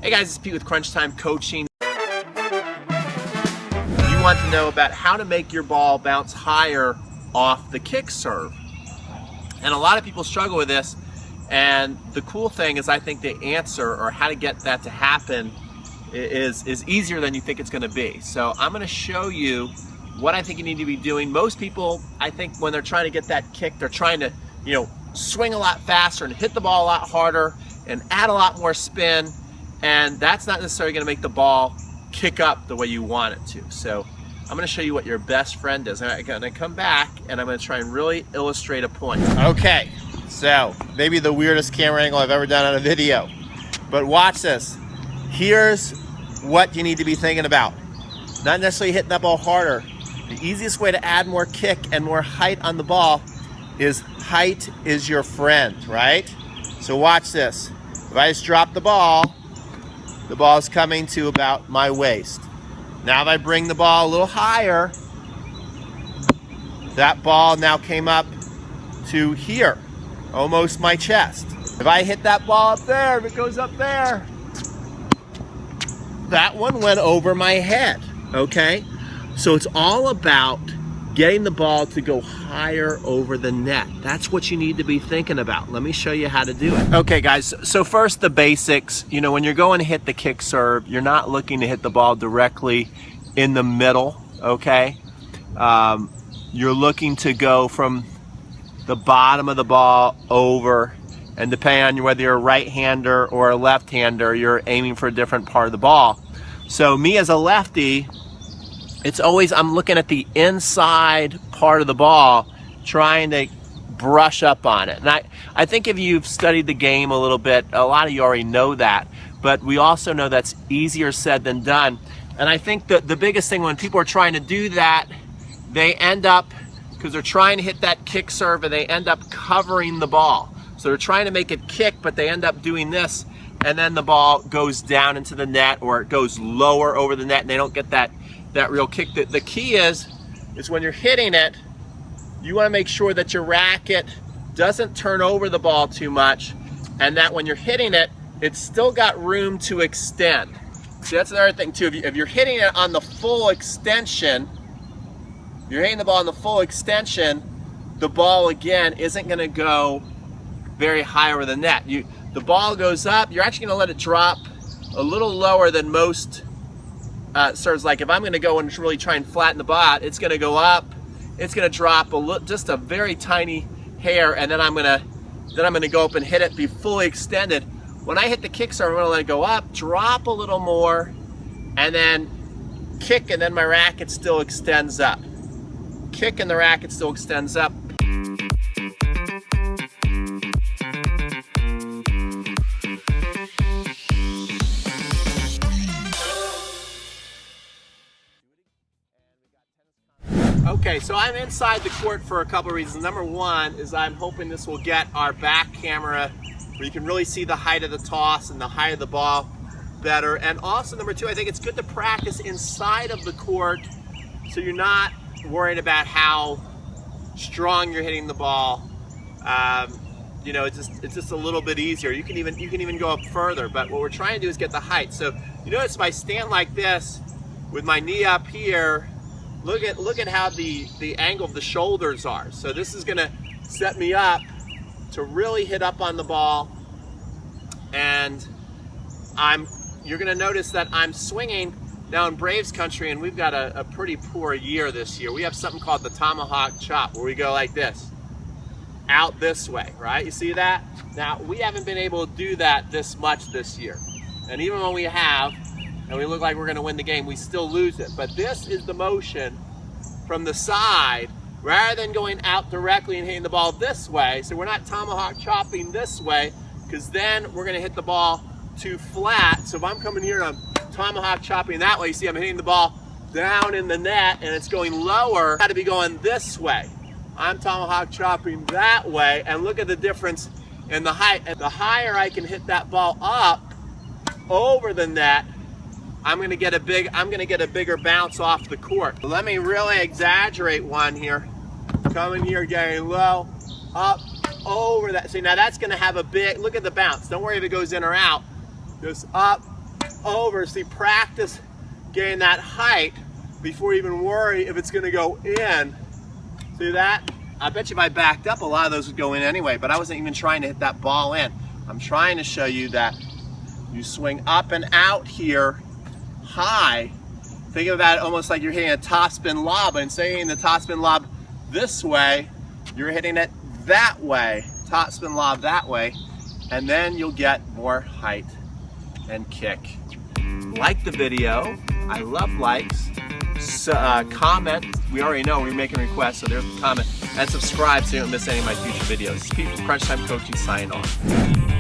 Hey guys, it's Pete with Crunch Time Coaching. You want to know about how to make your ball bounce higher off the kick serve. And a lot of people struggle with this, and the cool thing is I think the answer, or how to get that to happen, is easier than you think it's going to be. So I'm going to show you what I think you need to be doing. Most people, I think, when they're trying to get that kick, they're trying to, swing a lot faster and hit the ball a lot harder and add a lot more spin, and that's not necessarily going to make the ball kick up the way you want it to. So I'm going to show you what your best friend is. I'm going to come back and I'm going to try and really illustrate a point. Okay, so maybe the weirdest camera angle I've ever done on a video, but watch this. Here's what you need to be thinking about. Not necessarily hitting that ball harder. The easiest way to add more kick and more height on the ball is height is your friend, right? So watch this. If I just drop the ball is coming to about my waist. Now if I bring the ball a little higher, that ball now came up to here, almost my chest. If I hit that ball up there, if it goes up there, that one went over my head, okay? So it's all about getting the ball to go higher over the net. That's what you need to be thinking about. Let me show you how to do it. Okay guys, so first the basics. When you're going to hit the kick serve, you're not looking to hit the ball directly in the middle, okay? You're looking to go from the bottom of the ball over, and depending on whether you're a right-hander or a left-hander, you're aiming for a different part of the ball. So me as a lefty, it's always, I'm looking at the inside part of the ball, trying to brush up on it. And I think if you've studied the game a little bit, a lot of you already know that, but we also know that's easier said than done. And I think that the biggest thing when people are trying to do that, they end up, because they're trying to hit that kick serve, and they end up covering the ball. So they're trying to make it kick, but they end up doing this, and then the ball goes down into the net, or it goes lower over the net, and they don't get that real kick. The key is when you're hitting it, you want to make sure that your racket doesn't turn over the ball too much, and that when you're hitting it, it's still got room to extend. See, that's another thing too. If you're hitting it on the full extension, you're hitting the ball on the full extension, the ball again isn't going to go very high over the net. The ball goes up, you're actually going to let it drop a little lower than most serves. Like if I'm going to go and really try and flatten the ball, it's going to go up, it's going to drop just a very tiny hair, and then I'm going to go up and hit it, be fully extended. When I hit the kick serve, I'm going to let it go up, drop a little more, and then kick, and then my racket still extends up. Kick and the racket still extends up. Okay, so I'm inside the court for a couple of reasons. Number one is I'm hoping this will get our back camera where you can really see the height of the toss and the height of the ball better. And also number two, I think it's good to practice inside of the court so you're not worried about how strong you're hitting the ball. It's just a little bit easier. You can even go up further, but what we're trying to do is get the height. So you notice if I stand like this with my knee up here, look at how the angle of the shoulders are. So this is gonna set me up to really hit up on the ball, and you're gonna notice that I'm swinging now in Braves country, and we've got a pretty poor year this year. We have something called the tomahawk chop, where we go like this, out this way, right? You see that? Now, we haven't been able to do that this much this year. And even when we have, and we look like we're gonna win the game, we still lose it. But this is the motion from the side, rather than going out directly and hitting the ball this way. So we're not tomahawk chopping this way, because then we're gonna hit the ball too flat. So if I'm coming here and I'm tomahawk chopping that way, you see I'm hitting the ball down in the net and it's going lower. I've got to be going this way. I'm tomahawk chopping that way, and look at the difference in the height. And the higher I can hit that ball up over the net, I'm gonna get a bigger bounce off the court. Let me really exaggerate one here. Coming here, getting low, up, over that. See, now that's gonna have a big, look at the bounce. Don't worry if it goes in or out. Just up, over. See, practice getting that height before you even worry if it's gonna go in. See that? I bet you if I backed up, a lot of those would go in anyway, but I wasn't even trying to hit that ball in. I'm trying to show you that you swing up and out here high. Think of that almost like you're hitting a topspin lob, and instead of hitting the topspin lob this way, you're hitting it that way, topspin lob that way, and then you'll get more height and kick. Like the video. I love likes. Comment. We already know we're making requests, so there's a comment. And subscribe so you don't miss any of my future videos. Keep Crunch Time Coaching signing off.